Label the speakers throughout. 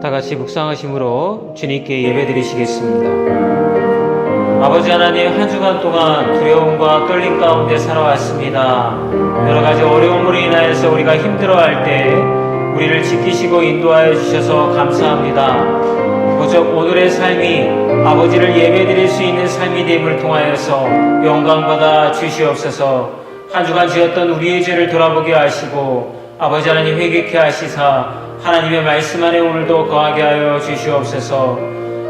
Speaker 1: 다 같이 묵상하심으로 주님께 예배드리시겠습니다. 아버지 하나님, 한 주간 동안 두려움과 떨림 가운데 살아왔습니다. 여러 가지 어려움으로 인하여서 우리가 힘들어할 때 우리를 지키시고 인도하여 주셔서 감사합니다. 오직 오늘의 삶이 아버지를 예배드릴 수 있는 삶이 됨을 통하여서 영광받아 주시옵소서. 한 주간 지었던 우리의 죄를 돌아보게 하시고 아버지 하나님 회개케 하시사 하나님의 말씀 안에 오늘도 거하게 하여 주시옵소서.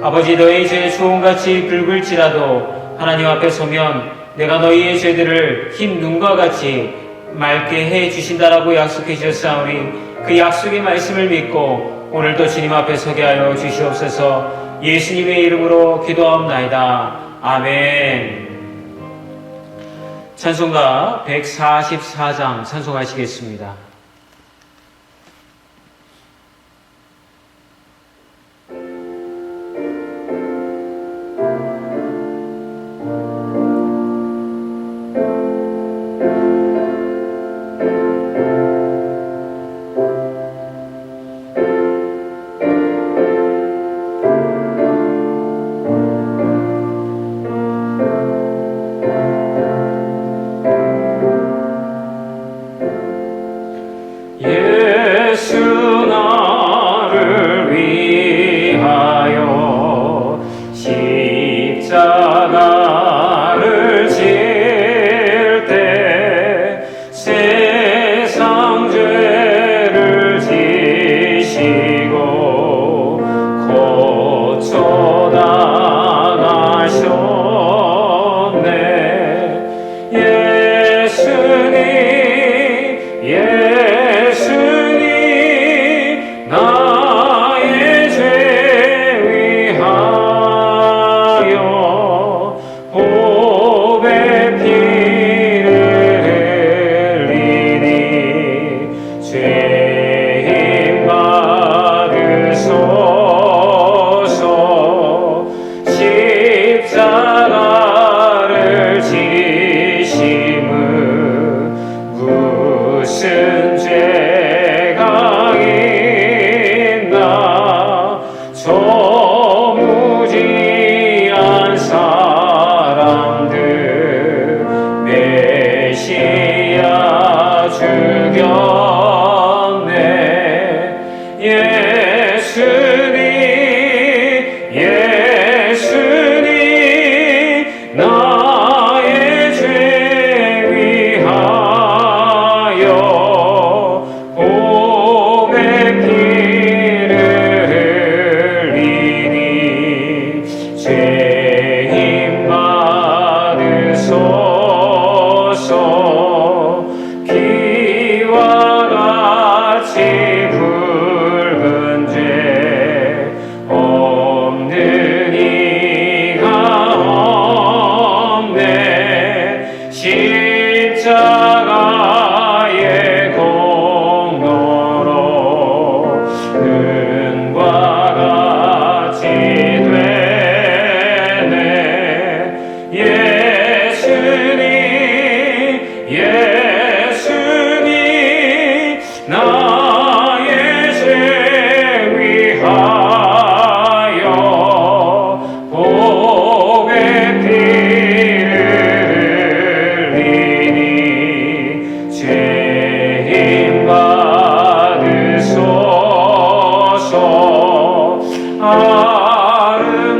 Speaker 1: 아버지, 너희 죄 초원같이 붉을지라도 하나님 앞에 서면 내가 너희의 죄들을 흰 눈과 같이 맑게 해 주신다라고 약속해 주셨사오니 그 약속의 말씀을 믿고 오늘도 주님 앞에 서게 하여 주시옵소서. 예수님의 이름으로 기도하옵나이다. 아멘. 찬송가 144장 찬송하시겠습니다.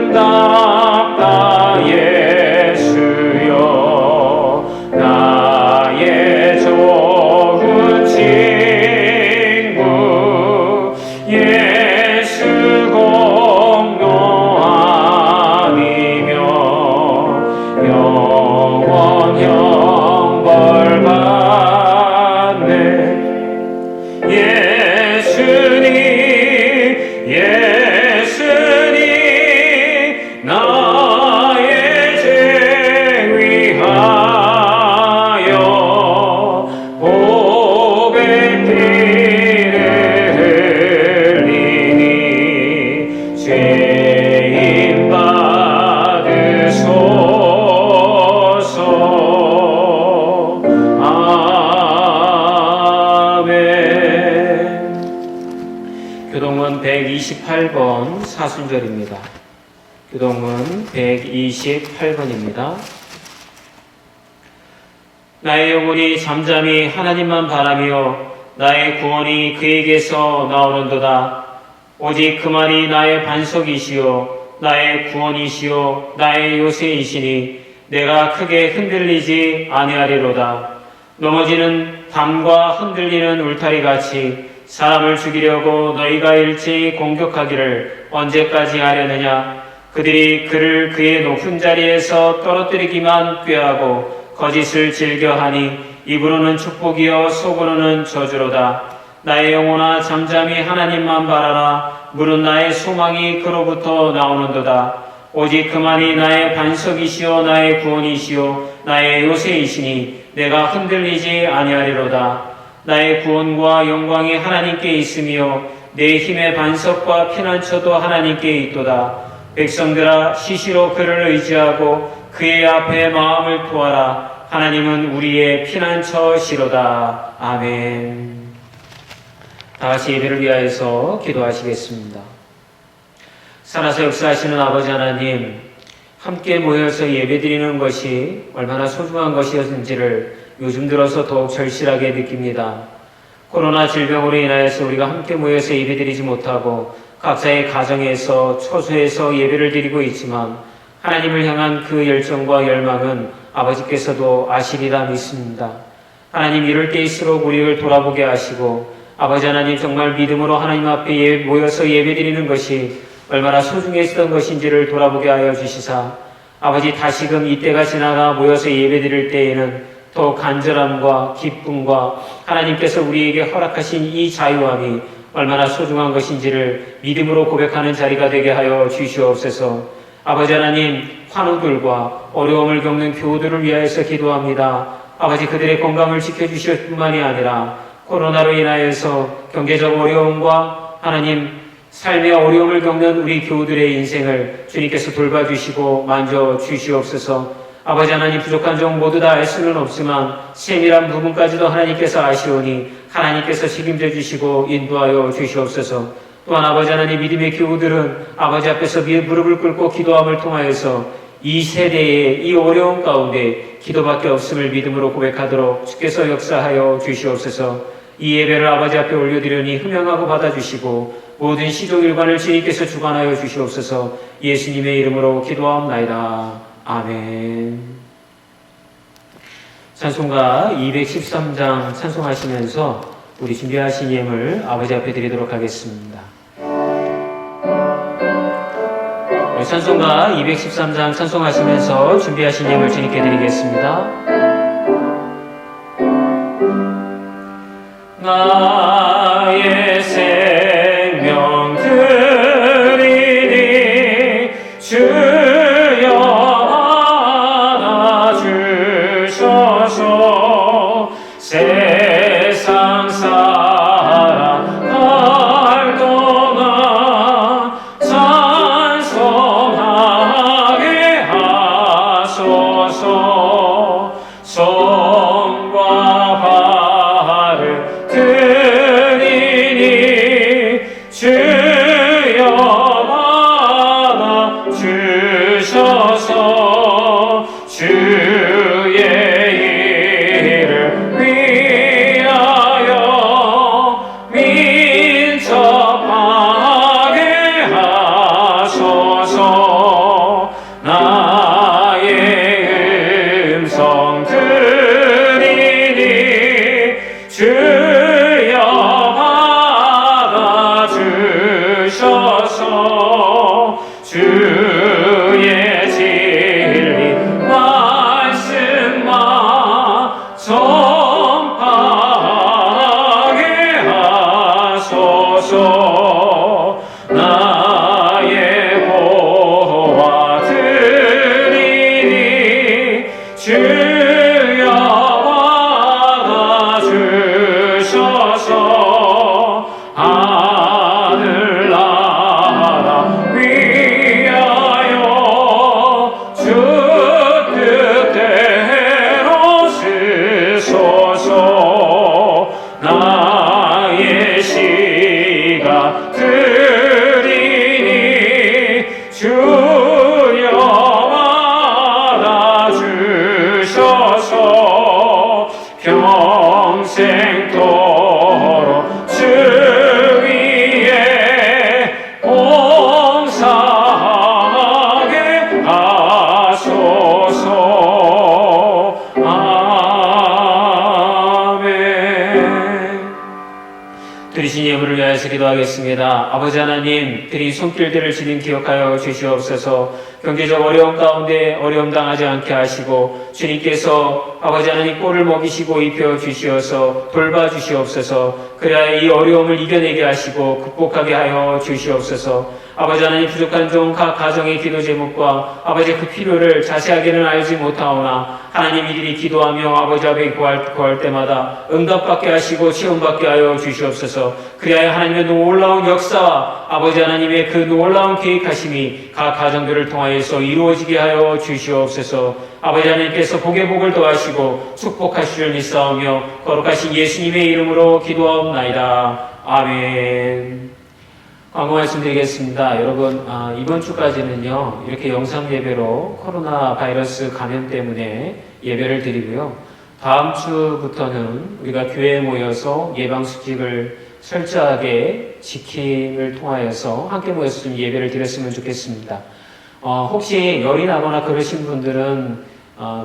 Speaker 2: 아름답다 예수여 나의
Speaker 1: 교동문 128번 사순절입니다. 교동문 128번입니다. 나의 영혼이 잠잠히 하나님만 바라며 나의 구원이 그에게서 나오는도다. 오직 그만이 나의 반석이시요 나의 구원이시요 나의 요새이시니 내가 크게 흔들리지 아니하리로다. 넘어지는 담과 흔들리는 울타리같이 사람을 죽이려고 너희가 일제히 공격하기를 언제까지 하려느냐. 그들이 그를 그의 높은 자리에서 떨어뜨리기만 꾀하고 거짓을 즐겨하니 입으로는 축복이요 속으로는 저주로다. 나의 영혼아 잠잠히 하나님만 바라라. 물은 나의 소망이 그로부터 나오는도다. 오직 그만이 나의 반석이시요 나의 구원이시요 나의 요새이시니 내가 흔들리지 아니하리로다. 나의 구원과 영광이 하나님께 있으며 내 힘의 반석과 피난처도 하나님께 있도다. 백성들아 시시로 그를 의지하고 그의 앞에 마음을 토하라. 하나님은 우리의 피난처시로다. 아멘. 다같이 예배를 위하여서 기도하시겠습니다. 살아서 역사하시는 아버지 하나님, 함께 모여서 예배드리는 것이 얼마나 소중한 것이었는지를 요즘 들어서 더욱 절실하게 느낍니다. 코로나 질병으로 인하여서 우리가 함께 모여서 예배드리지 못하고 각자의 가정에서 처소에서 예배를 드리고 있지만 하나님을 향한 그 열정과 열망은 아버지께서도 아시리라 믿습니다. 하나님, 이럴 때일수록 우리를 돌아보게 하시고 아버지 하나님, 정말 믿음으로 하나님 앞에 모여서 예배드리는 것이 얼마나 소중했던 것인지를 돌아보게 하여 주시사 아버지, 다시금 이때가 지나가 모여서 예배드릴 때에는 더 간절함과 기쁨과 하나님께서 우리에게 허락하신 이 자유함이 얼마나 소중한 것인지를 믿음으로 고백하는 자리가 되게 하여 주시옵소서. 아버지 하나님, 환우들과 어려움을 겪는 교우들을 위하여서 기도합니다. 아버지, 그들의 건강을 지켜주실 뿐만이 아니라 코로나로 인하여서 경제적 어려움과 하나님 삶의 어려움을 겪는 우리 교우들의 인생을 주님께서 돌봐주시고 만져주시옵소서. 아버지 하나님, 부족한 점 모두 다 알 수는 없지만 세밀한 부분까지도 하나님께서 아시오니 하나님께서 책임져 주시고 인도하여 주시옵소서. 또한 아버지 하나님, 믿음의 교우들은 아버지 앞에서 무릎을 꿇고 기도함을 통하여서 이 세대의 이 어려움 가운데 기도밖에 없음을 믿음으로 고백하도록 주께서 역사하여 주시옵소서. 이 예배를 아버지 앞에 올려드리니 흠양하고 받아주시고 모든 시종일관을 주님께서 주관하여 주시옵소서. 예수님의 이름으로 기도하옵나이다. 아멘. 찬송가 213장 찬송하시면서 우리 준비하신 예물 아버지 앞에 드리도록 하겠습니다. 찬송가 213장 찬송하시면서 준비하신 예물 주님께 드리겠습니다. 나의 생명 드리니 주여 안아주셔서 세상 살아갈 동안 찬송하게 하소서. 손과 발을 드리니 주여 안아주셔서 주의 이름 위하여 평생토록 주 위에 봉사하게 하소서. 아멘. 드리신 예물을 위하여서 기도하겠습니다. 아버지 하나님, 드린 손길들을 주님 기억하여 주시옵소서. 경제적 어려움 가운데 어려움 당하지 않게 하시고, 주님께서 아버지 하나님 꼴을 먹이시고 입혀 주시어서 돌봐 주시옵소서. 그래야 이 어려움을 이겨내게 하시고 극복하게 하여 주시옵소서. 아버지 하나님, 부족한 종 각 가정의 기도 제목과 아버지 그 필요를 자세하게는 알지 못하오나 하나님 이들이 기도하며 아버지 앞에 구할 때마다 응답받게 하시고 시험받게 하여 주시옵소서. 그래야 하나님의 놀라운 역사와 아버지 하나님의 그 놀라운 계획하심이 각 가정들을 통하여서 이루어지게 하여 주시옵소서. 아버지 하나님께서 복의 복을 더하시고 축복하실 줄 믿사오며 거룩하신 예수님의 이름으로 기도하옵나이다. 아멘. 광고 말씀드리겠습니다. 여러분, 이번 주까지는요, 이렇게 영상 예배로 코로나 바이러스 감염 때문에 예배를 드리고요. 다음 주부터는 우리가 교회에 모여서 예방수칙을 철저하게 지킴을 통하여서 함께 모여서 좀 예배를 드렸으면 좋겠습니다. 혹시 열이 나거나 그러신 분들은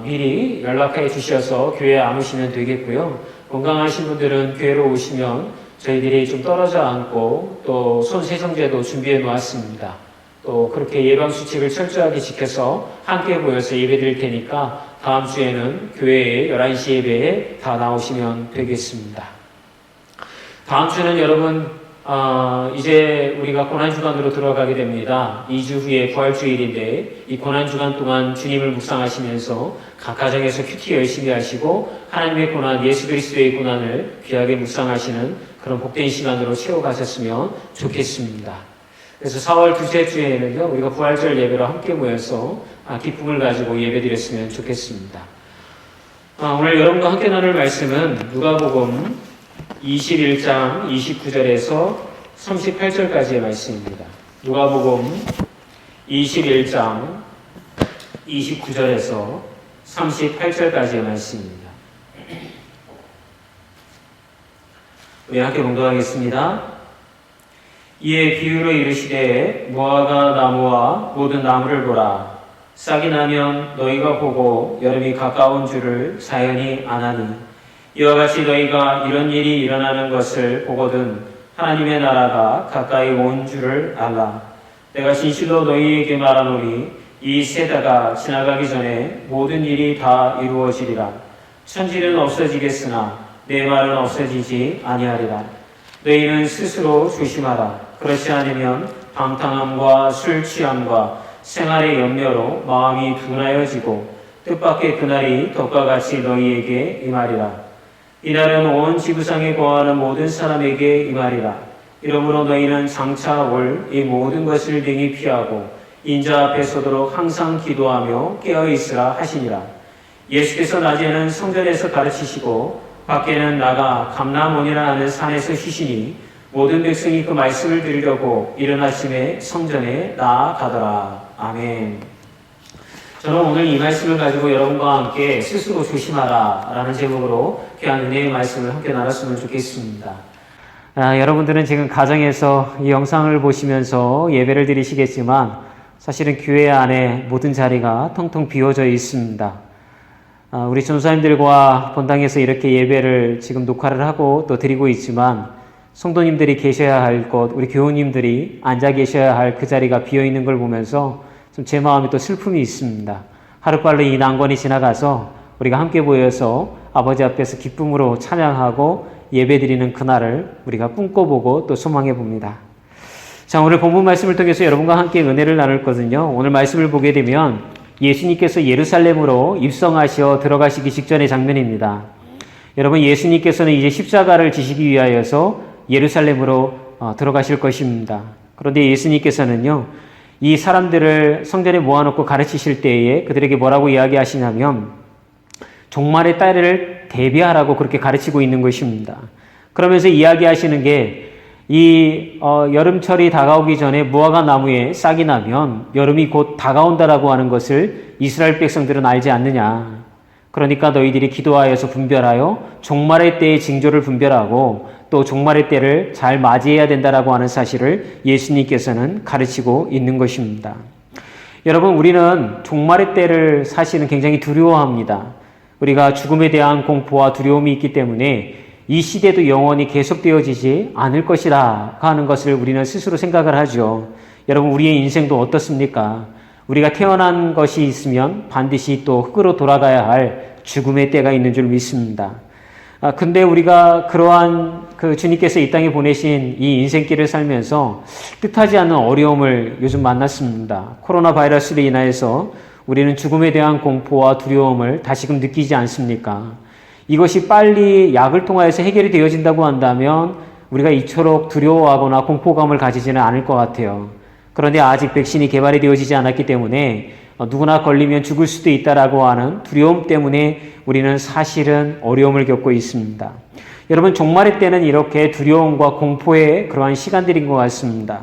Speaker 1: 미리 연락해 주셔서 교회에 안 오시면 되겠고요. 건강하신 분들은 교회로 오시면 저희들이 좀 떨어져 앉고 또 손세정제도 준비해 놓았습니다. 또 그렇게 예방수칙을 철저하게 지켜서 함께 모여서 예배 드릴 테니까 다음 주에는 교회에 11시 예배에 다 나오시면 되겠습니다. 다음 주는 여러분 이제 우리가 고난주간으로 들어가게 됩니다. 2주 후에 부활주일인데 이 고난주간 동안 주님을 묵상하시면서 각 가정에서 큐티 열심히 하시고 하나님의 고난, 예수 그리스도의 고난을 귀하게 묵상하시는 그런 복된 시간으로 채워가셨으면 좋겠습니다. 그래서 4월 둘째 주에는요, 우리가 부활절 예배로 함께 모여서 기쁨을 가지고 예배드렸으면 좋겠습니다. 오늘 여러분과 함께 나눌 말씀은 누가복음 21장 29절에서 38절까지의 말씀입니다. 누가복음 21장 29절에서 38절까지의 말씀입니다. 우리 함께 봉독하겠습니다. 이에 비유로 이르시되 무화과 나무와 모든 나무를 보라. 싹이 나면 너희가 보고 여름이 가까운 줄을 사연히 아나니 이와 같이 너희가 이런 일이 일어나는 것을 보거든 하나님의 나라가 가까이 온 줄을 알라. 내가 진실로 너희에게 말하노니 이 세대가 지나가기 전에 모든 일이 다 이루어지리라. 천지는 없어지겠으나 내 말은 없어지지 아니하리라. 너희는 스스로 조심하라. 그렇지 않으면 방탕함과 술 취함과 생활의 염려로 마음이 둔하여지고 뜻밖의 그날이 덕과 같이 너희에게 임하리라. 이날은 온 지구상에 거하는 모든 사람에게 임하리라. 이러므로 너희는 장차 올 이 모든 것을 능히 피하고 인자 앞에 서도록 항상 기도하며 깨어있으라 하시니라. 예수께서 낮에는 성전에서 가르치시고 밖에는 나가 감람원이라 하는 산에서 쉬시니 모든 백성이 그 말씀을 들으려고 이른 아침에 성전에 나아가더라. 아멘. 저는 오늘 이 말씀을 가지고 여러분과 함께 스스로 조심하라 라는 제목으로 귀한 은혜의 말씀을 함께 나눴으면 좋겠습니다. 여러분들은 지금 가정에서 이 영상을 보시면서 예배를 드리시겠지만 사실은 교회 안에 모든 자리가 텅텅 비워져 있습니다. 우리 전사님들과 본당에서 이렇게 예배를 지금 녹화를 하고 또 드리고 있지만 성도님들이 계셔야 할 곳, 우리 교우님들이 앉아 계셔야 할 그 자리가 비어있는 걸 보면서 좀 제 마음에 또 슬픔이 있습니다. 하루빨리 이 난관이 지나가서 우리가 함께 모여서 아버지 앞에서 기쁨으로 찬양하고 예배드리는 그날을 우리가 꿈꿔보고 또 소망해 봅니다. 자, 오늘 본문 말씀을 통해서 여러분과 함께 은혜를 나눌 거거든요. 오늘 말씀을 보게 되면 예수님께서 예루살렘으로 입성하셔 들어가시기 직전의 장면입니다. 여러분, 예수님께서는 이제 십자가를 지시기 위하여서 예루살렘으로 들어가실 것입니다. 그런데 예수님께서는요, 이 사람들을 성전에 모아놓고 가르치실 때에 그들에게 뭐라고 이야기하시냐면 종말의 때를 대비하라고 그렇게 가르치고 있는 것입니다. 그러면서 이야기하시는 게 이 여름철이 다가오기 전에 무화과 나무에 싹이 나면 여름이 곧 다가온다라고 하는 것을 이스라엘 백성들은 알지 않느냐. 그러니까 너희들이 기도하여서 분별하여 종말의 때의 징조를 분별하고 또 종말의 때를 잘 맞이해야 된다라고 하는 사실을 예수님께서는 가르치고 있는 것입니다. 여러분, 우리는 종말의 때를 사실은 굉장히 두려워합니다. 우리가 죽음에 대한 공포와 두려움이 있기 때문에 이 시대도 영원히 계속되어지지 않을 것이라 하는 것을 우리는 스스로 생각을 하죠. 여러분, 우리의 인생도 어떻습니까? 우리가 태어난 것이 있으면 반드시 또 흙으로 돌아가야 할 죽음의 때가 있는 줄 믿습니다. 근데 우리가 그러한 주님께서 이 땅에 보내신 이 인생길을 살면서 뜻하지 않은 어려움을 요즘 만났습니다. 코로나 바이러스로 인하여서 우리는 죽음에 대한 공포와 두려움을 다시금 느끼지 않습니까? 이것이 빨리 약을 통하여서 해결이 되어진다고 한다면 우리가 이토록 두려워하거나 공포감을 가지지는 않을 것 같아요. 그런데 아직 백신이 개발이 되어지지 않았기 때문에 누구나 걸리면 죽을 수도 있다라고 하는 두려움 때문에 우리는 사실은 어려움을 겪고 있습니다. 여러분, 종말의 때는 이렇게 두려움과 공포의 그러한 시간들인 것 같습니다.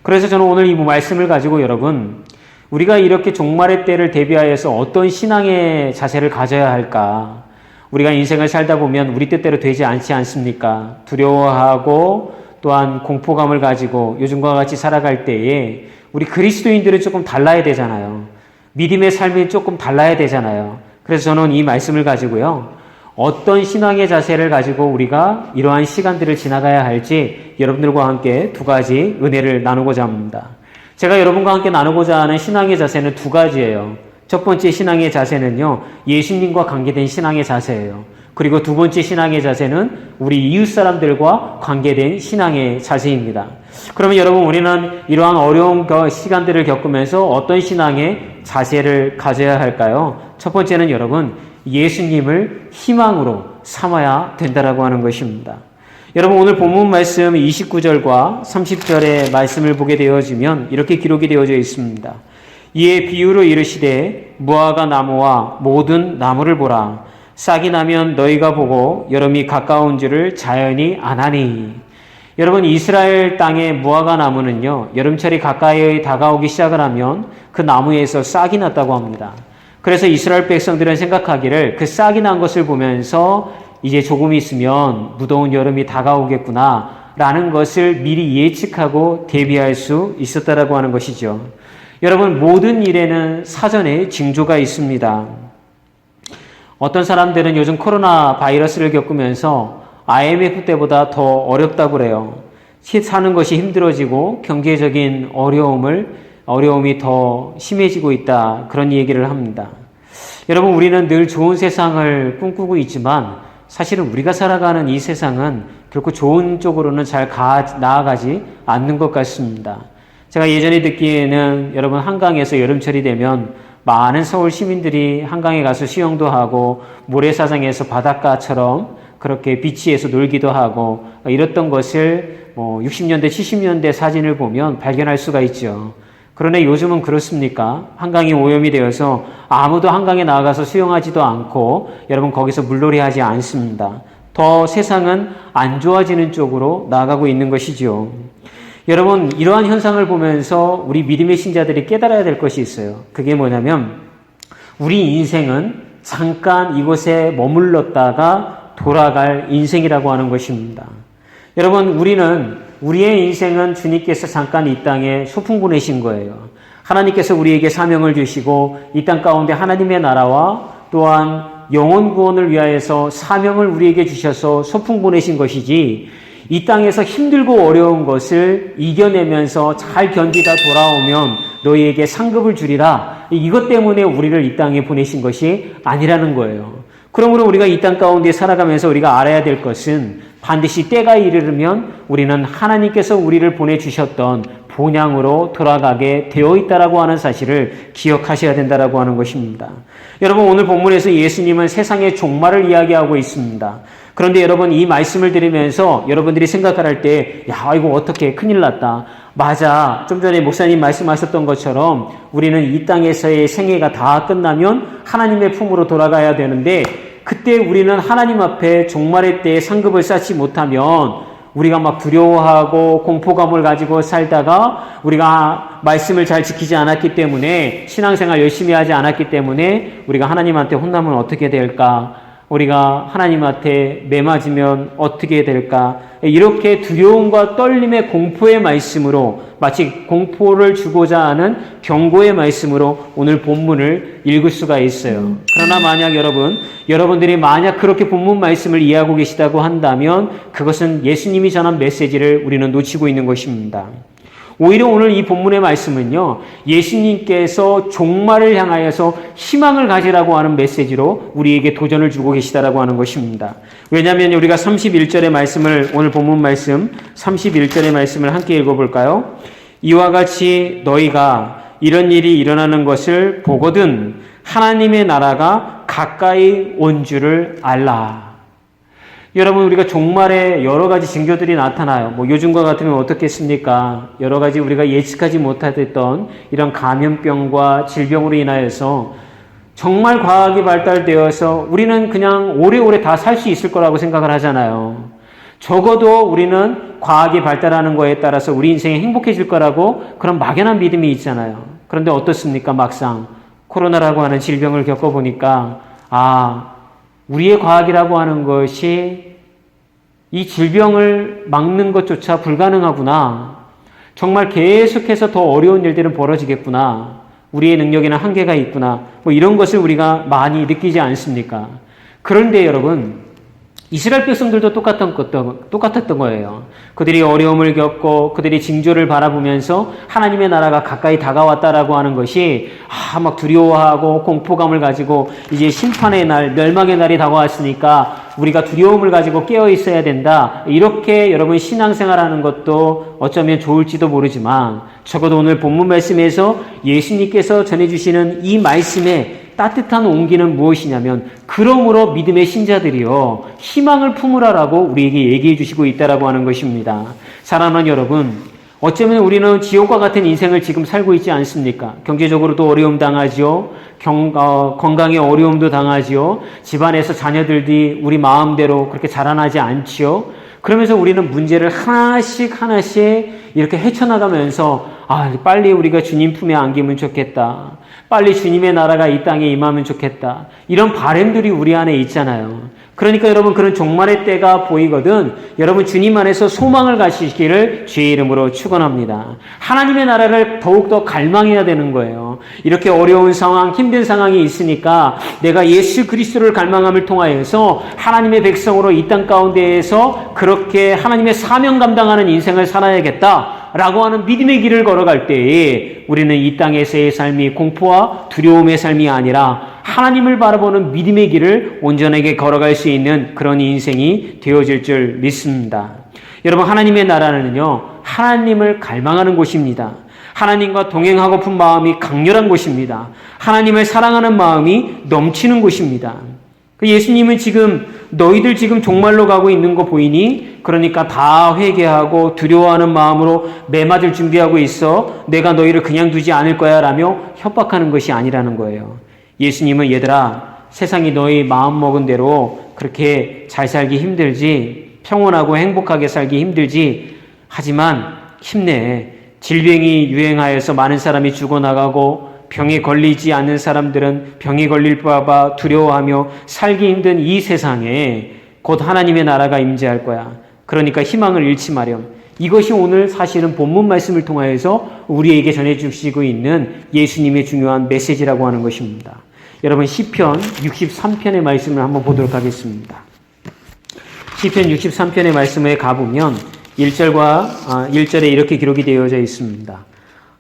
Speaker 1: 그래서 저는 오늘 이 말씀을 가지고 여러분, 우리가 이렇게 종말의 때를 대비하여서 어떤 신앙의 자세를 가져야 할까? 우리가 인생을 살다 보면 우리 뜻대로 되지 않지 않습니까? 두려워하고 또한 공포감을 가지고 요즘과 같이 살아갈 때에 우리 그리스도인들은 조금 달라야 되잖아요. 믿음의 삶이 조금 달라야 되잖아요. 그래서 저는 이 말씀을 가지고요, 어떤 신앙의 자세를 가지고 우리가 이러한 시간들을 지나가야 할지 여러분들과 함께 두 가지 은혜를 나누고자 합니다. 제가 여러분과 함께 나누고자 하는 신앙의 자세는 두 가지예요. 첫 번째 신앙의 자세는요, 예수님과 관계된 신앙의 자세예요. 그리고 두 번째 신앙의 자세는 우리 이웃 사람들과 관계된 신앙의 자세입니다. 그러면 여러분, 우리는 이러한 어려운 시간들을 겪으면서 어떤 신앙의 자세를 가져야 할까요? 첫 번째는 여러분, 예수님을 희망으로 삼아야 된다라고 하는 것입니다. 여러분, 오늘 본문 말씀 29절과 30절의 말씀을 보게 되어지면 이렇게 기록이 되어져 있습니다. 이에 비유로 이르시되 무화과 나무와 모든 나무를 보라. 싹이 나면 너희가 보고 여름이 가까운 줄을 자연히 아나니. 여러분, 이스라엘 땅의 무화과 나무는요, 여름철이 가까이 다가오기 시작을 하면 그 나무에서 싹이 났다고 합니다. 그래서 이스라엘 백성들은 생각하기를 그 싹이 난 것을 보면서 이제 조금 있으면 무더운 여름이 다가오겠구나 라는 것을 미리 예측하고 대비할 수 있었다라고 하는 것이죠. 여러분, 모든 일에는 사전에 징조가 있습니다. 어떤 사람들은 요즘 코로나 바이러스를 겪으면서 IMF 때보다 더 어렵다고 그래요. 사는 것이 힘들어지고 경제적인 어려움이 더 심해지고 있다, 그런 얘기를 합니다. 여러분, 우리는 늘 좋은 세상을 꿈꾸고 있지만 사실은 우리가 살아가는 이 세상은 결코 좋은 쪽으로는 잘 나아가지 않는 것 같습니다. 제가 예전에 듣기에는 여러분, 한강에서 여름철이 되면 많은 서울 시민들이 한강에 가서 수영도 하고 모래사장에서 바닷가처럼 그렇게 비치에서 놀기도 하고 이랬던 것을 60년대, 70년대 사진을 보면 발견할 수가 있죠. 그런데 요즘은 그렇습니까? 한강이 오염이 되어서 아무도 한강에 나가서 수영하지도 않고 여러분, 거기서 물놀이 하지 않습니다. 더 세상은 안 좋아지는 쪽으로 나아가고 있는 것이죠. 여러분, 이러한 현상을 보면서 우리 믿음의 신자들이 깨달아야 될 것이 있어요. 그게 뭐냐면 우리 인생은 잠깐 이곳에 머물렀다가 돌아갈 인생이라고 하는 것입니다. 여러분, 우리의 인생은 주님께서 잠깐 이 땅에 소풍 보내신 거예요. 하나님께서 우리에게 사명을 주시고 이 땅 가운데 하나님의 나라와 또한 영혼 구원을 위하여서 사명을 우리에게 주셔서 소풍 보내신 것이지, 이 땅에서 힘들고 어려운 것을 이겨내면서 잘 견디다 돌아오면 너희에게 상급을 주리라, 이것 때문에 우리를 이 땅에 보내신 것이 아니라는 거예요. 그러므로 우리가 이 땅 가운데 살아가면서 우리가 알아야 될 것은 반드시 때가 이르면 우리는 하나님께서 우리를 보내주셨던 본향으로 돌아가게 되어 있다라고 하는 사실을 기억하셔야 된다라고 하는 것입니다. 여러분, 오늘 본문에서 예수님은 세상의 종말을 이야기하고 있습니다. 그런데 여러분, 이 말씀을 들으면서 여러분들이 생각할 때, 야, 이거 어떻게 큰일 났다. 맞아. 좀 전에 목사님 말씀하셨던 것처럼 우리는 이 땅에서의 생애가 다 끝나면 하나님의 품으로 돌아가야 되는데, 그때 우리는 하나님 앞에 종말의 때에 상급을 쌓지 못하면 우리가 막 두려워하고 공포감을 가지고 살다가 우리가 말씀을 잘 지키지 않았기 때문에 신앙생활 열심히 하지 않았기 때문에 우리가 하나님한테 혼나면 어떻게 될까? 우리가 하나님한테 매맞으면 어떻게 될까? 이렇게 두려움과 떨림의 공포의 말씀으로 마치 공포를 주고자 하는 경고의 말씀으로 오늘 본문을 읽을 수가 있어요. 그러나 만약 여러분들이 만약 그렇게 본문 말씀을 이해하고 계시다고 한다면 그것은 예수님이 전한 메시지를 우리는 놓치고 있는 것입니다. 오히려 오늘 이 본문의 말씀은요, 예수님께서 종말을 향하여서 희망을 가지라고 하는 메시지로 우리에게 도전을 주고 계시다라고 하는 것입니다. 왜냐하면 우리가 31절의 말씀을, 오늘 본문 말씀 31절의 말씀을 함께 읽어볼까요? 이와 같이 너희가 이런 일이 일어나는 것을 보거든 하나님의 나라가 가까이 온 줄을 알라. 여러분, 우리가 종말에 여러 가지 징조들이 나타나요. 요즘과 같으면 어떻겠습니까? 여러 가지 우리가 예측하지 못했던 이런 감염병과 질병으로 인하여서 정말 과학이 발달되어서 우리는 그냥 오래오래 다 살 수 있을 거라고 생각을 하잖아요. 적어도 우리는 과학이 발달하는 거에 따라서 우리 인생이 행복해질 거라고 그런 막연한 믿음이 있잖아요. 그런데 어떻습니까? 막상 코로나라고 하는 질병을 겪어보니까 우리의 과학이라고 하는 것이 이 질병을 막는 것조차 불가능하구나. 정말 계속해서 더 어려운 일들은 벌어지겠구나. 우리의 능력에는 한계가 있구나. 이런 것을 우리가 많이 느끼지 않습니까? 그런데 여러분, 이스라엘 백성들도 똑같았던 거예요. 그들이 어려움을 겪고 그들이 징조를 바라보면서 하나님의 나라가 가까이 다가왔다라고 하는 것이 막 두려워하고 공포감을 가지고 이제 심판의 날, 멸망의 날이 다가왔으니까 우리가 두려움을 가지고 깨어 있어야 된다. 이렇게 여러분 신앙생활하는 것도 어쩌면 좋을지도 모르지만 적어도 오늘 본문 말씀에서 예수님께서 전해주시는 이 말씀에 따뜻한 온기는 무엇이냐면 그러므로 믿음의 신자들이요 희망을 품으라라고 우리에게 얘기해 주시고 있다라고 하는 것입니다. 사랑하는 여러분, 어쩌면 우리는 지옥과 같은 인생을 지금 살고 있지 않습니까? 경제적으로도 어려움 당하죠. 건강에 어려움도 당하죠. 집안에서 자녀들이 우리 마음대로 그렇게 자라나지 않지요. 그러면서 우리는 문제를 하나씩 이렇게 헤쳐나가면서 빨리 우리가 주님 품에 안기면 좋겠다. 빨리 주님의 나라가 이 땅에 임하면 좋겠다. 이런 바람들이 우리 안에 있잖아요. 그러니까 여러분, 그런 종말의 때가 보이거든 여러분 주님 안에서 소망을 가지시기를 주의 이름으로 축원합니다. 하나님의 나라를 더욱더 갈망해야 되는 거예요. 이렇게 어려운 상황, 힘든 상황이 있으니까 내가 예수 그리스도를 갈망함을 통하여서 하나님의 백성으로 이 땅 가운데에서 그렇게 하나님의 사명 감당하는 인생을 살아야겠다라고 하는 믿음의 길을 걸어갈 때에 우리는 이 땅에서의 삶이 공포와 두려움의 삶이 아니라 하나님을 바라보는 믿음의 길을 온전하게 걸어갈 수 있는 그런 인생이 되어질 줄 믿습니다. 여러분, 하나님의 나라는요, 하나님을 갈망하는 곳입니다. 하나님과 동행하고픈 마음이 강렬한 곳입니다. 하나님을 사랑하는 마음이 넘치는 곳입니다. 예수님은 너희들 지금 종말로 가고 있는 거 보이니? 그러니까 다 회개하고 두려워하는 마음으로 매맞을 준비하고 있어. 내가 너희를 그냥 두지 않을 거야 라며 협박하는 것이 아니라는 거예요. 예수님은 얘들아, 세상이 너희 마음먹은 대로 그렇게 잘 살기 힘들지, 평온하고 행복하게 살기 힘들지, 하지만 힘내. 질병이 유행하여서 많은 사람이 죽어나가고 병에 걸리지 않는 사람들은 병에 걸릴까 봐 두려워하며 살기 힘든 이 세상에 곧 하나님의 나라가 임재할 거야. 그러니까 희망을 잃지 마렴. 이것이 오늘 사실은 본문 말씀을 통하여서 우리에게 전해주시고 있는 예수님의 중요한 메시지라고 하는 것입니다. 여러분, 시편 63편의 말씀을 한번 보도록 하겠습니다. 시편 63편의 말씀에 가보면 1절에 이렇게 기록이 되어져 있습니다.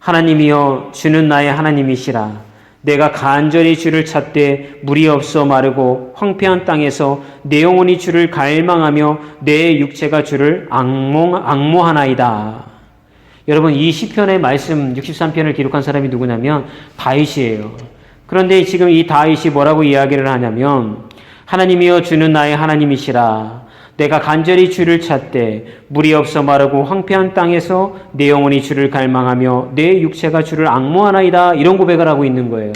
Speaker 1: 하나님이여, 주는 나의 하나님이시라. 내가 간절히 주를 찾되 물이 없어 마르고 황폐한 땅에서 내 영혼이 주를 갈망하며 내 육체가 주를 앙모하나이다. 여러분, 이 시편의 말씀 63편을 기록한 사람이 누구냐면 다윗이에요. 그런데 지금 이 다윗이 뭐라고 이야기를 하냐면 하나님이여, 주는 나의 하나님이시라. 내가 간절히 주를 찾되 물이 없어 마르고 황폐한 땅에서 내 영혼이 주를 갈망하며 내 육체가 주를 앙모하나이다. 이런 고백을 하고 있는 거예요.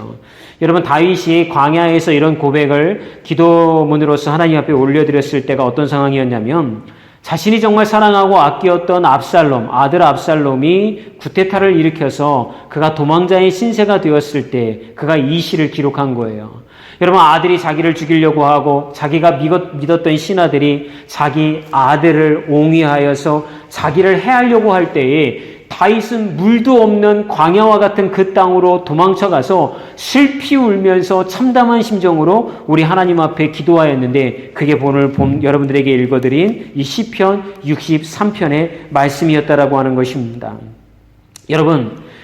Speaker 1: 여러분, 다윗이 광야에서 이런 고백을 기도문으로서 하나님 앞에 올려드렸을 때가 어떤 상황이었냐면 자신이 정말 사랑하고 아끼었던 압살롬, 아들 압살롬이 구테타를 일으켜서 그가 도망자의 신세가 되었을 때 그가 이 시를 기록한 거예요. 여러분, 아들이 자기를 죽이려고 하고 자기가 믿었던 신하들이 자기 아들을 옹위하여서 자기를 해하려고 할 때에 다윗은 물도 없는 광야와 같은 그 땅으로 도망쳐가서 슬피 울면서 참담한 심정으로 우리 하나님 앞에 기도하였는데 그게 오늘 여러분들에게 읽어드린 이 시편 63편의 말씀이었다라고 하는 것입니다.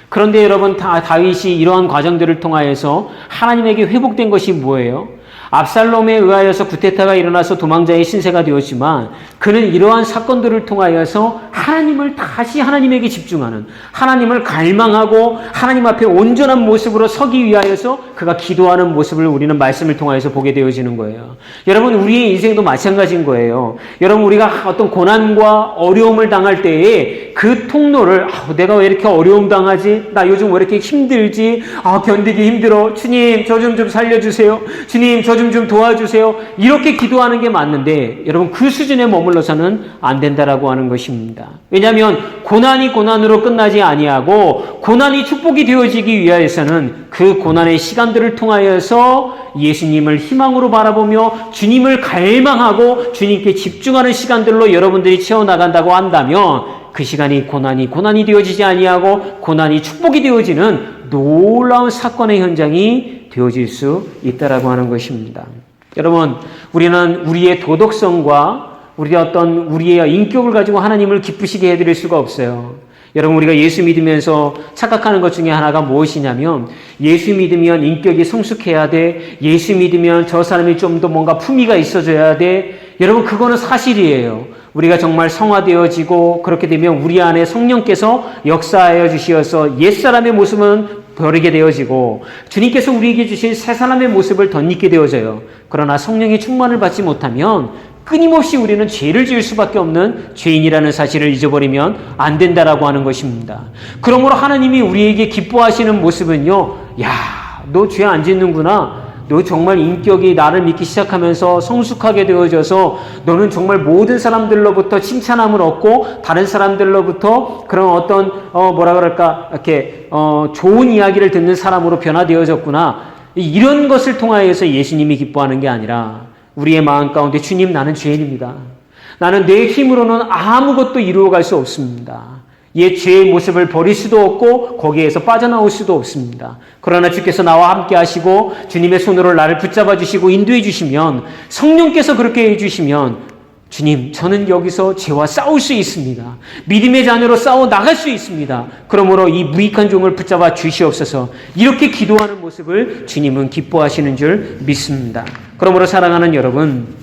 Speaker 1: 그런데 여러분, 다윗이 이러한 과정들을 통하여서 하나님에게 회복된 것이 뭐예요? 압살롬에 의하여서 구테타가 일어나서 도망자의 신세가 되었지만 그는 이러한 사건들을 통하여서 하나님을 다시 하나님에게 집중하는, 하나님을 갈망하고 하나님 앞에 온전한 모습으로 서기 위하여서 그가 기도하는 모습을 우리는 말씀을 통하여서 보게 되어지는 거예요. 여러분, 우리의 인생도 마찬가지인 거예요. 여러분, 우리가 어떤 고난과 어려움을 당할 때에 그 통로를 내가 왜 이렇게 어려움 당하지? 나 요즘 왜 이렇게 힘들지? 견디기 힘들어. 주님, 저 좀 살려주세요. 주님, 저 좀 도와주세요. 이렇게 기도하는 게 맞는데 여러분, 그 수준에 머물러서는 안 된다라고 하는 것입니다. 왜냐하면 고난이 고난으로 끝나지 아니하고 고난이 축복이 되어지기 위하여서는 그 고난의 시간들을 통하여서 예수님을 희망으로 바라보며 주님을 갈망하고 주님께 집중하는 시간들로 여러분들이 채워나간다고 한다면 그 시간이 고난이 되어지지 아니하고 고난이 축복이 되어지는 놀라운 사건의 현장이 되어질 수 있다라고 하는 것입니다. 여러분, 우리는 우리의 도덕성과 우리의 인격을 가지고 하나님을 기쁘시게 해드릴 수가 없어요. 여러분, 우리가 예수 믿으면서 착각하는 것 중에 하나가 무엇이냐면 예수 믿으면 인격이 성숙해야 돼. 예수 믿으면 저 사람이 좀 더 뭔가 품위가 있어져야 돼. 여러분, 그거는 사실이에요. 우리가 정말 성화되어지고 그렇게 되면 우리 안에 성령께서 역사하여 주시어서 옛사람의 모습은 버리게 되어지고 주님께서 우리에게 주신 새 사람의 모습을 덧입게 되어져요. 그러나 성령의 충만을 받지 못하면 끊임없이 우리는 죄를 지을 수밖에 없는 죄인이라는 사실을 잊어버리면 안 된다라고 하는 것입니다. 그러므로 하나님이 우리에게 기뻐하시는 모습은요, 너 죄 안 짓는구나. 너 정말 인격이 나를 믿기 시작하면서 성숙하게 되어져서 너는 정말 모든 사람들로부터 칭찬함을 얻고 다른 사람들로부터 그런 어떤 이렇게 좋은 이야기를 듣는 사람으로 변화되어졌구나. 이런 것을 통하여서 예수님이 기뻐하는 게 아니라 우리의 마음 가운데 주님, 나는 죄인입니다. 나는 내 힘으로는 아무것도 이루어갈 수 없습니다. 옛 죄의 모습을 버릴 수도 없고 거기에서 빠져나올 수도 없습니다. 그러나 주께서 나와 함께 하시고 주님의 손으로 나를 붙잡아 주시고 인도해 주시면, 성령께서 그렇게 해 주시면, 주님, 저는 여기서 죄와 싸울 수 있습니다. 믿음의 자녀로 싸워 나갈 수 있습니다. 그러므로 이 무익한 종을 붙잡아 주시옵소서. 이렇게 기도하는 모습을 주님은 기뻐하시는 줄 믿습니다. 그러므로 사랑하는 여러분,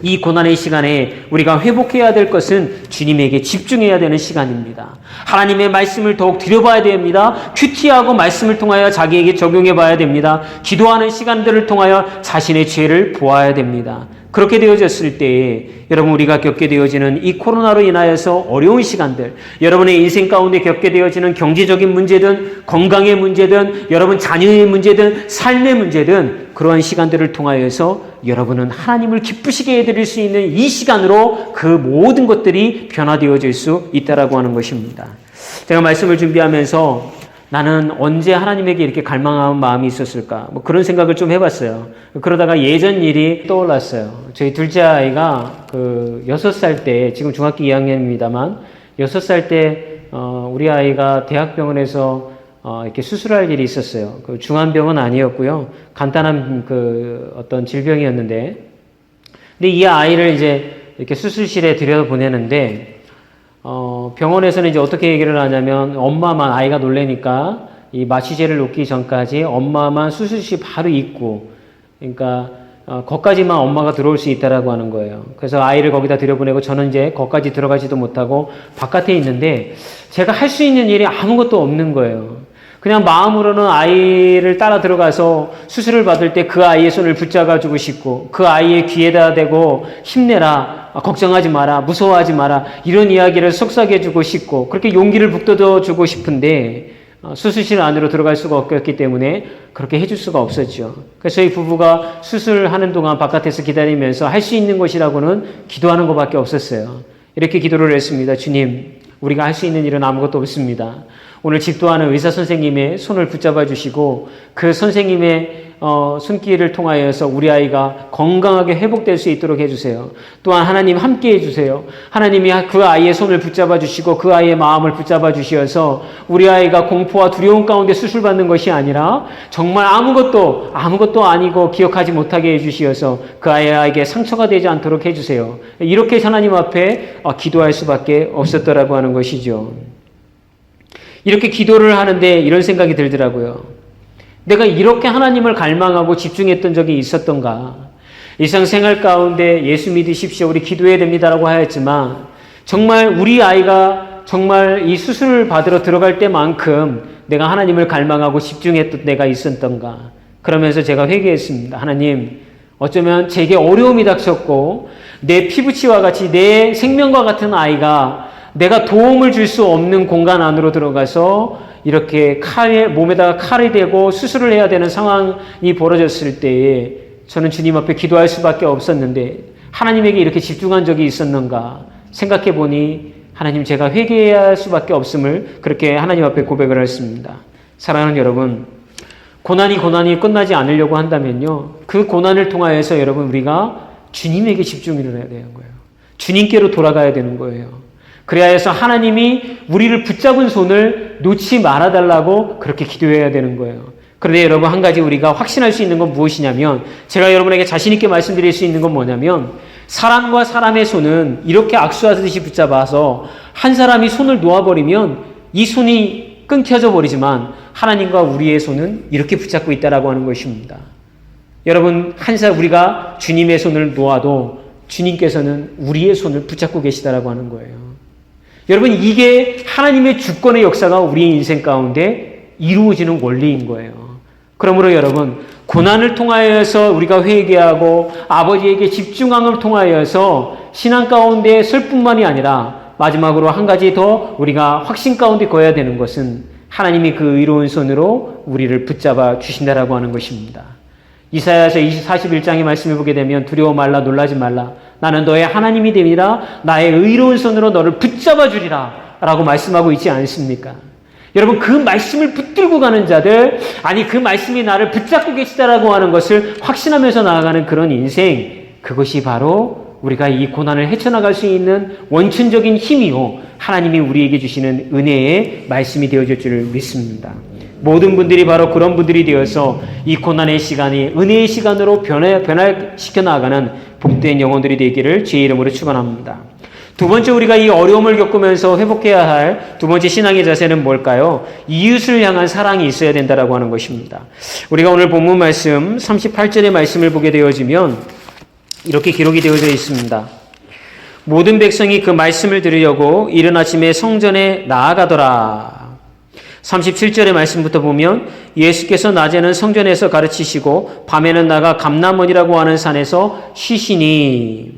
Speaker 1: 이 고난의 시간에 우리가 회복해야 될 것은 주님에게 집중해야 되는 시간입니다. 하나님의 말씀을 더욱 들여봐야 됩니다. 큐티하고 말씀을 통하여 자기에게 적용해 봐야 됩니다. 기도하는 시간들을 통하여 자신의 죄를 보아야 됩니다. 그렇게 되어졌을 때에 여러분, 우리가 겪게 되어지는 이 코로나로 인하여서 어려운 시간들, 여러분의 인생 가운데 겪게 되어지는 경제적인 문제든 건강의 문제든 여러분 자녀의 문제든 삶의 문제든 그러한 시간들을 통하여서 여러분은 하나님을 기쁘시게 해드릴 수 있는 이 시간으로 그 모든 것들이 변화되어질 수 있다라고 하는 것입니다. 제가 말씀을 준비하면서 나는 언제 하나님에게 이렇게 갈망하는 마음이 있었을까? 그런 생각을 좀 해봤어요. 그러다가 예전 일이 떠올랐어요. 저희 둘째 아이가 6살 때, 지금 중학교 2학년입니다만, 6살 때, 우리 아이가 대학병원에서 이렇게 수술할 일이 있었어요. 중환병은 아니었고요. 간단한 어떤 질병이었는데, 근데 이 아이를 이제 이렇게 수술실에 들여보내는데, 병원에서는 이제 어떻게 얘기를 하냐면 엄마만, 아이가 놀래니까 이 마취제를 놓기 전까지 엄마만 수술실 바로 있고, 그러니까 거기까지만 엄마가 들어올 수 있다라고 하는 거예요. 그래서 아이를 거기다 들여보내고 저는 이제 거기까지 들어가지도 못하고 바깥에 있는데 제가 할 수 있는 일이 아무것도 없는 거예요. 그냥 마음으로는 아이를 따라 들어가서 수술을 받을 때 그 아이의 손을 붙잡아주고 싶고 그 아이의 귀에다 대고 힘내라, 걱정하지 마라, 무서워하지 마라, 이런 이야기를 속삭여주고 싶고 그렇게 용기를 북돋아주고 싶은데 수술실 안으로 들어갈 수가 없었기 때문에 그렇게 해줄 수가 없었죠. 그래서 이 부부가 수술하는 동안 바깥에서 기다리면서 할 수 있는 것이라고는 기도하는 것밖에 없었어요. 이렇게 기도를 했습니다. 주님, 우리가 할 수 있는 일은 아무것도 없습니다. 오늘 집도하는 의사 선생님의 손을 붙잡아 주시고 그 선생님의 손길을 통하여서 우리 아이가 건강하게 회복될 수 있도록 해주세요. 또한 하나님 함께 해주세요. 하나님이 그 아이의 손을 붙잡아 주시고 그 아이의 마음을 붙잡아 주시어서 우리 아이가 공포와 두려움 가운데 수술받는 것이 아니라 정말 아무것도 아니고 기억하지 못하게 해주시어서 그 아이에게 상처가 되지 않도록 해주세요. 이렇게 하나님 앞에 기도할 수밖에 없었더라고 하는 것이죠. 이렇게 기도를 하는데 이런 생각이 들더라고요. 내가 이렇게 하나님을 갈망하고 집중했던 적이 있었던가? 일상생활 가운데 예수 믿으십시오, 우리 기도해야 됩니다라고 하였지만 정말 우리 아이가 정말 이 수술을 받으러 들어갈 때만큼 내가 하나님을 갈망하고 집중했던 때가 있었던가? 그러면서 제가 회개했습니다. 하나님, 어쩌면 제게 어려움이 닥쳤고 내 피부치와 같이 내 생명과 같은 아이가 내가 도움을 줄 수 없는 공간 안으로 들어가서 이렇게 몸에다가 칼이 대고 수술을 해야 되는 상황이 벌어졌을 때에 저는 주님 앞에 기도할 수밖에 없었는데 하나님에게 이렇게 집중한 적이 있었는가 생각해 보니 하나님, 제가 회개해야 할 수밖에 없음을 그렇게 하나님 앞에 고백을 했습니다. 사랑하는 여러분, 고난이 끝나지 않으려고 한다면요, 그 고난을 통하여서 여러분 우리가 주님에게 집중을 해야 되는 거예요. 주님께로 돌아가야 되는 거예요. 그래야 해서 하나님이 우리를 붙잡은 손을 놓지 말아달라고 그렇게 기도해야 되는 거예요. 그런데 여러분, 한 가지 우리가 확신할 수 있는 건 무엇이냐면, 제가 여러분에게 자신 있게 말씀드릴 수 있는 건 뭐냐면, 사람과 사람의 손은 이렇게 악수하듯이 붙잡아서 한 사람이 손을 놓아버리면 이 손이 끊겨져 버리지만 하나님과 우리의 손은 이렇게 붙잡고 있다라고 하는 것입니다. 여러분, 우리가 주님의 손을 놓아도 주님께서는 우리의 손을 붙잡고 계시다라고 하는 거예요. 여러분, 이게 하나님의 주권의 역사가 우리의 인생 가운데 이루어지는 원리인 거예요. 그러므로 여러분, 고난을 통하여서 우리가 회개하고 아버지에게 집중함을 통하여서 신앙 가운데 설 뿐만이 아니라 마지막으로 한 가지 더 우리가 확신 가운데 거해야 되는 것은 하나님이 그 의로운 손으로 우리를 붙잡아 주신다라고 하는 것입니다. 이사야서 41장의 말씀을 보게 되면 두려워 말라, 놀라지 말라, 나는 너의 하나님이 됨이라, 나의 의로운 손으로 너를 붙잡아 주리라 라고 말씀하고 있지 않습니까? 여러분, 그 말씀을 붙들고 가는 자들, 아니 그 말씀이 나를 붙잡고 계시다라고 하는 것을 확신하면서 나아가는 그런 인생, 그것이 바로 우리가 이 고난을 헤쳐나갈 수 있는 원천적인 힘이요, 하나님이 우리에게 주시는 은혜의 말씀이 되어질 줄을 믿습니다. 모든 분들이 바로 그런 분들이 되어서 이 고난의 시간이 은혜의 시간으로 변화시켜 나가는 복된 영혼들이 되기를 주의 이름으로 축원합니다. 두 번째, 우리가 이 어려움을 겪으면서 회복해야 할 두 번째 신앙의 자세는 뭘까요? 이웃을 향한 사랑이 있어야 된다라고 하는 것입니다. 우리가 오늘 본문 말씀 38절의 말씀을 보게 되어지면 이렇게 기록이 되어져 있습니다. 모든 백성이 그 말씀을 들으려고 이른 아침에 성전에 나아가더라. 37절의 말씀부터 보면 예수께서 낮에는 성전에서 가르치시고 밤에는 나가 감람원이라고 하는 산에서 쉬시니.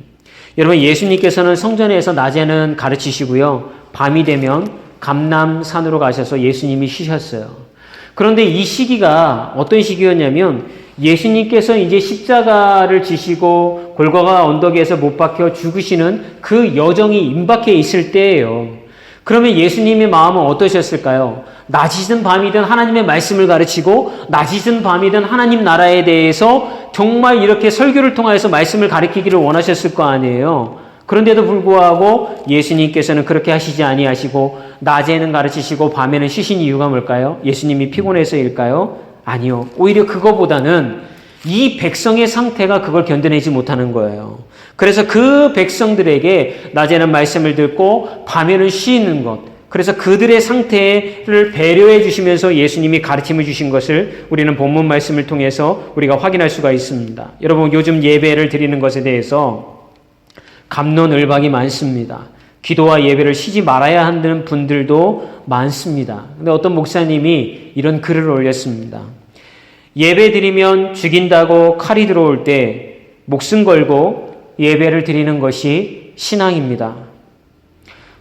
Speaker 1: 여러분, 예수님께서는 성전에서 낮에는 가르치시고요, 밤이 되면 감람산으로 가셔서 예수님이 쉬셨어요. 그런데 이 시기가 어떤 시기였냐면 예수님께서 이제 십자가를 지시고 골고가 언덕에서 못 박혀 죽으시는 그 여정이 임박해 있을 때예요. 그러면 예수님의 마음은 어떠셨을까요? 낮이든 밤이든 하나님의 말씀을 가르치고 낮이든 밤이든 하나님 나라에 대해서 정말 이렇게 설교를 통해서 말씀을 가르치기를 원하셨을 거 아니에요. 그런데도 불구하고 예수님께서는 그렇게 하시지 아니하시고 낮에는 가르치시고 밤에는 쉬신 이유가 뭘까요? 예수님이 피곤해서일까요? 아니요. 오히려 그거보다는 이 백성의 상태가 그걸 견뎌내지 못하는 거예요. 그래서 그 백성들에게 낮에는 말씀을 듣고 밤에는 쉬는 것, 그래서 그들의 상태를 배려해 주시면서 예수님이 가르침을 주신 것을 우리는 본문 말씀을 통해서 우리가 확인할 수가 있습니다. 여러분, 요즘 예배를 드리는 것에 대해서 갑론을박이 많습니다. 기도와 예배를 쉬지 말아야 하는 분들도 많습니다. 근데 어떤 목사님이 이런 글을 올렸습니다. 예배 드리면 죽인다고 칼이 들어올 때 목숨 걸고 예배를 드리는 것이 신앙입니다.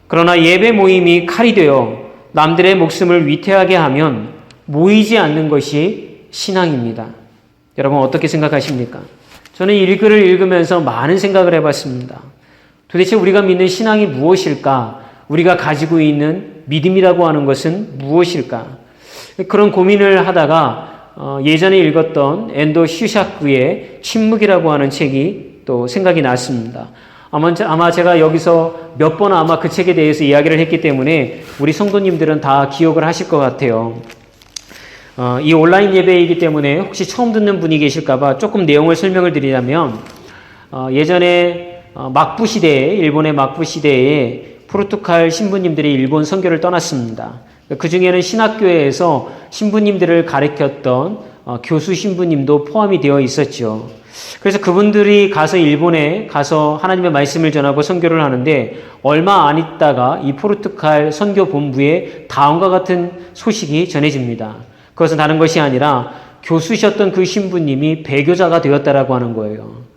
Speaker 1: 그러나 예배 모임이 칼이 되어 남들의 목숨을 위태하게 하면 모이지 않는 것이 신앙입니다. 여러분, 어떻게 생각하십니까? 저는 이 글을 읽으면서 많은 생각을 해봤습니다. 도대체 우리가 믿는 신앙이 무엇일까? 우리가 가지고 있는 믿음이라고 하는 것은 무엇일까? 그런 고민을 하다가 예전에 읽었던 앤도 슈샤크의 침묵이라고 하는 책이 또 생각이 났습니다. 아마 제가 여기서 몇 번 아마 그 책에 대해서 이야기를 했기 때문에 우리 성도님들은 다 기억을 하실 것 같아요. 이 온라인 예배이기 때문에 혹시 처음 듣는 분이 계실까봐 조금 내용을 설명을 드리자면 예전에 막부 시대에 일본의 막부 시대에 포르투갈 신부님들이 일본 선교를 떠났습니다. 그 중에는 신학교에서 신부님들을 가르쳤던 교수 신부님도 포함이 되어 있었죠. 그래서 그분들이 가서 일본에 가서 하나님의 말씀을 전하고 선교를 하는데 얼마 안 있다가 이 포르투갈 선교 본부에 다음과 같은 소식이 전해집니다. 그것은 다른 것이 아니라 교수셨던 그 신부님이 배교자가 되었다라고 하는 거예요.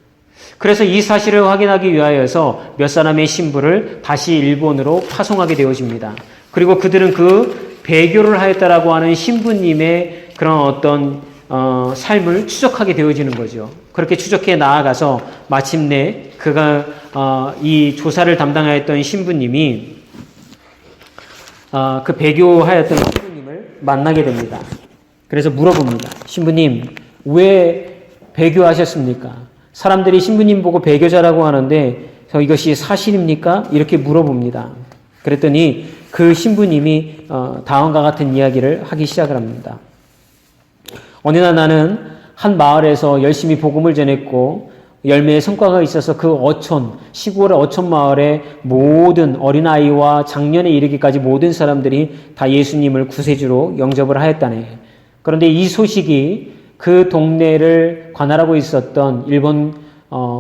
Speaker 1: 그래서 이 사실을 확인하기 위하여서 몇 사람의 신부를 다시 일본으로 파송하게 되어집니다. 그리고 그들은 그 배교를 하였다라고 하는 신부님의 그런 어떤 삶을 추적하게 되어지는 거죠. 그렇게 추적해 나아가서 마침내 그가 이 조사를 담당하였던 신부님이 그 배교하였던 신부님을 만나게 됩니다. 그래서 물어봅니다. 신부님, 왜 배교하셨습니까? 사람들이 신부님 보고 배교자라고 하는데 이것이 사실입니까? 이렇게 물어봅니다. 그랬더니 그 신부님이 다음과 같은 이야기를 하기 시작을 합니다. 어느 날 나는 한 마을에서 열심히 복음을 전했고 열매의 성과가 있어서 그 시골의 어촌 마을의 모든 어린아이와 장년에 이르기까지 모든 사람들이 다 예수님을 구세주로 영접을 하였다네. 그런데 이 소식이 그 동네를 관할하고 있었던 일본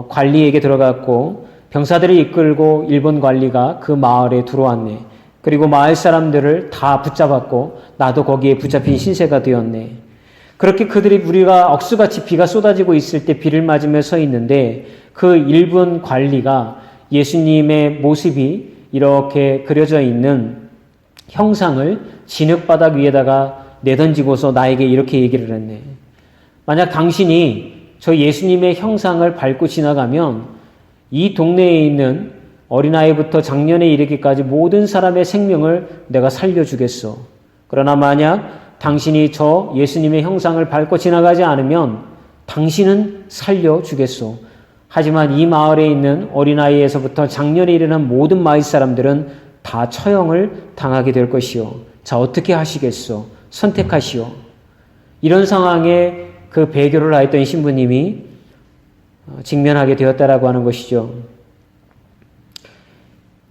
Speaker 1: 관리에게 들어갔고 병사들을 이끌고 일본 관리가 그 마을에 들어왔네. 그리고 마을 사람들을 다 붙잡았고 나도 거기에 붙잡힌 신세가 되었네. 그렇게 우리가 억수같이 비가 쏟아지고 있을 때 비를 맞으며 서 있는데 그 일본 관리가 예수님의 모습이 이렇게 그려져 있는 형상을 진흙바닥 위에다가 내던지고서 나에게 이렇게 얘기를 했네. 만약 당신이 저 예수님의 형상을 밟고 지나가면 이 동네에 있는 어린아이부터 장년에 이르기까지 모든 사람의 생명을 내가 살려주겠소. 그러나 만약 당신이 저 예수님의 형상을 밟고 지나가지 않으면 당신은 살려주겠소. 하지만 이 마을에 있는 어린아이에서부터 장년에 이르는 모든 마을 사람들은 다 처형을 당하게 될 것이요. 자, 어떻게 하시겠소? 선택하시오. 이런 상황에 그 배교를 하였던 신부님이 직면하게 되었다라고 하는 것이죠.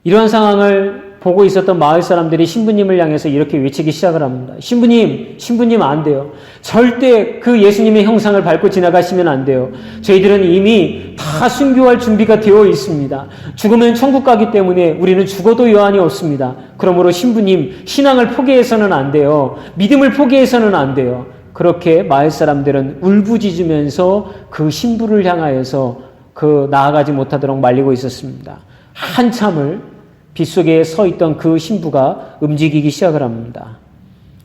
Speaker 1: 이러한 상황을 보고 있었던 마을 사람들이 신부님을 향해서 이렇게 외치기 시작을 합니다. 신부님 안 돼요. 절대 그 예수님의 형상을 밟고 지나가시면 안 돼요. 저희들은 이미 다 순교할 준비가 되어 있습니다. 죽으면 천국 가기 때문에 우리는 죽어도 여한이 없습니다. 그러므로 신부님, 신앙을 포기해서는 안 돼요. 믿음을 포기해서는 안 돼요. 그렇게 마을 사람들은 울부짖으면서 그 신부를 향하여서 나아가지 못하도록 말리고 있었습니다. 한참을 빗속에 서 있던 그 신부가 움직이기 시작을 합니다.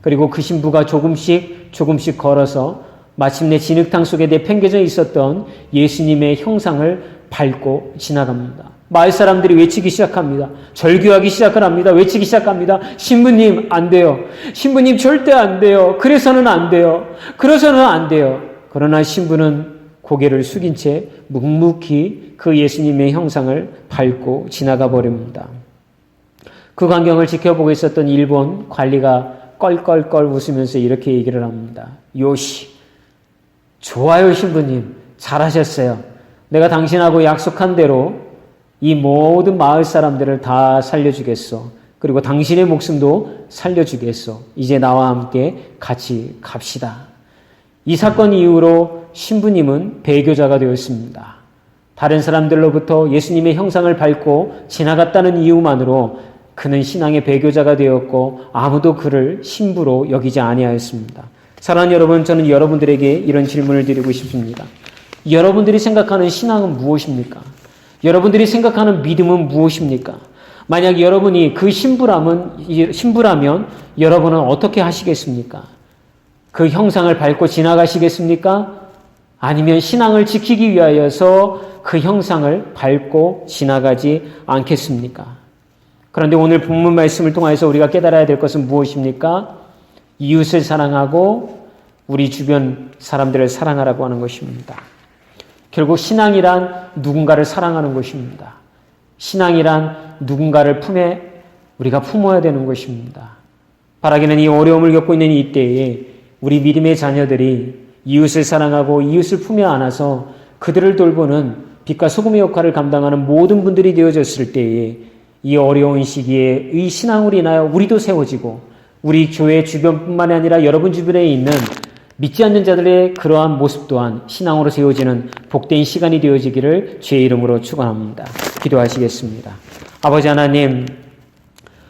Speaker 1: 그리고 그 신부가 조금씩 걸어서 마침내 진흙탕 속에 내팽개져 있었던 예수님의 형상을 밟고 지나갑니다. 마을 사람들이 외치기 시작합니다. 절규하기 시작을 합니다. 외치기 시작합니다. 신부님 안 돼요. 신부님 절대 안 돼요. 그래서는 안 돼요. 그래서는 안 돼요. 그러나 신부는 고개를 숙인 채 묵묵히 그 예수님의 형상을 밟고 지나가 버립니다. 그 광경을 지켜보고 있었던 일본 관리가 껄껄껄 웃으면서 이렇게 얘기를 합니다. 요시, 좋아요 신부님, 잘하셨어요. 내가 당신하고 약속한 대로 이 모든 마을 사람들을 다 살려주겠소. 그리고 당신의 목숨도 살려주겠소. 이제 나와 함께 같이 갑시다. 이 사건 이후로 신부님은 배교자가 되었습니다. 다른 사람들로부터 예수님의 형상을 밟고 지나갔다는 이유만으로 그는 신앙의 배교자가 되었고 아무도 그를 신부로 여기지 아니하였습니다. 사랑하는 여러분, 저는 여러분들에게 이런 질문을 드리고 싶습니다. 여러분들이 생각하는 신앙은 무엇입니까? 여러분들이 생각하는 믿음은 무엇입니까? 만약 여러분이 그 신부라면 여러분은 어떻게 하시겠습니까? 그 형상을 밟고 지나가시겠습니까? 아니면 신앙을 지키기 위하여서 그 형상을 밟고 지나가지 않겠습니까? 그런데 오늘 본문 말씀을 통해서 우리가 깨달아야 될 것은 무엇입니까? 이웃을 사랑하고 우리 주변 사람들을 사랑하라고 하는 것입니다. 결국 신앙이란 누군가를 사랑하는 것입니다. 신앙이란 누군가를 품에 우리가 품어야 되는 것입니다. 바라기는 이 어려움을 겪고 있는 이때에 우리 믿음의 자녀들이 이웃을 사랑하고 이웃을 품에 안아서 그들을 돌보는 빛과 소금의 역할을 감당하는 모든 분들이 되어졌을 때에 이 어려운 시기에 이 신앙으로 인하여 우리도 세워지고 우리 교회 주변뿐만 아니라 여러분 주변에 있는 믿지 않는 자들의 그러한 모습 또한 신앙으로 세워지는 복된 시간이 되어지기를 주의 이름으로 축원합니다. 기도하시겠습니다. 아버지 하나님,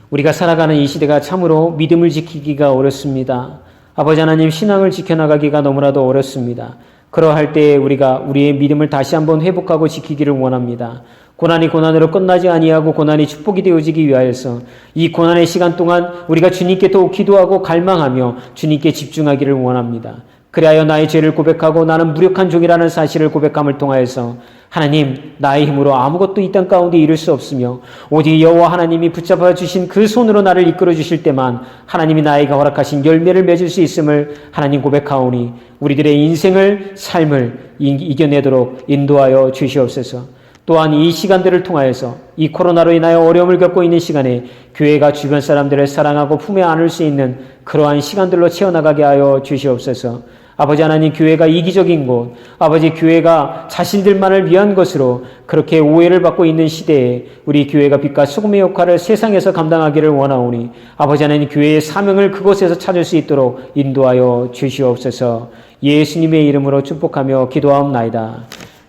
Speaker 1: 우리가 살아가는 이 시대가 참으로 믿음을 지키기가 어렵습니다. 아버지 하나님, 신앙을 지켜나가기가 너무나도 어렵습니다. 그러할 때 우리가 우리의 믿음을 다시 한번 회복하고 지키기를 원합니다. 고난이 고난으로 끝나지 아니하고 고난이 축복이 되어지기 위하여서 이 고난의 시간 동안 우리가 주님께 더욱 기도하고 갈망하며 주님께 집중하기를 원합니다. 그리하여 나의 죄를 고백하고 나는 무력한 종이라는 사실을 고백함을 통하여서 하나님, 나의 힘으로 아무것도 이 땅 가운데 이룰 수 없으며 오직 여호와 하나님이 붙잡아 주신 그 손으로 나를 이끌어 주실 때만 하나님이 나에게 허락하신 열매를 맺을 수 있음을 하나님 고백하오니 우리들의 인생을 삶을 이겨내도록 인도하여 주시옵소서. 또한 이 시간들을 통하여서 이 코로나로 인하여 어려움을 겪고 있는 시간에 교회가 주변 사람들을 사랑하고 품에 안을 수 있는 그러한 시간들로 채워나가게 하여 주시옵소서. 아버지 하나님, 교회가 이기적인 곳, 아버지 교회가 자신들만을 위한 것으로 그렇게 오해를 받고 있는 시대에 우리 교회가 빛과 소금의 역할을 세상에서 감당하기를 원하오니 아버지 하나님, 교회의 사명을 그곳에서 찾을 수 있도록 인도하여 주시옵소서. 예수님의 이름으로 축복하며 기도하옵나이다.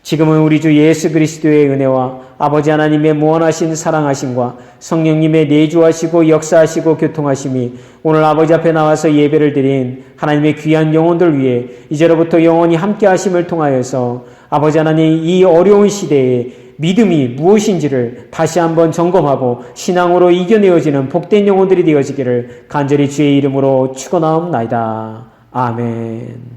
Speaker 1: 지금은 우리 주 예수 그리스도의 은혜와 아버지 하나님의 무한하신 사랑하심과 성령님의 내주하시고 역사하시고 교통하심이 오늘 아버지 앞에 나와서 예배를 드린 하나님의 귀한 영혼들 위해 이제로부터 영원히 함께 하심을 통하여서 아버지 하나님, 이 어려운 시대에 믿음이 무엇인지를 다시 한번 점검하고 신앙으로 이겨내어지는 복된 영혼들이 되어지기를 간절히 주의 이름으로 축원하옵나이다. 아멘.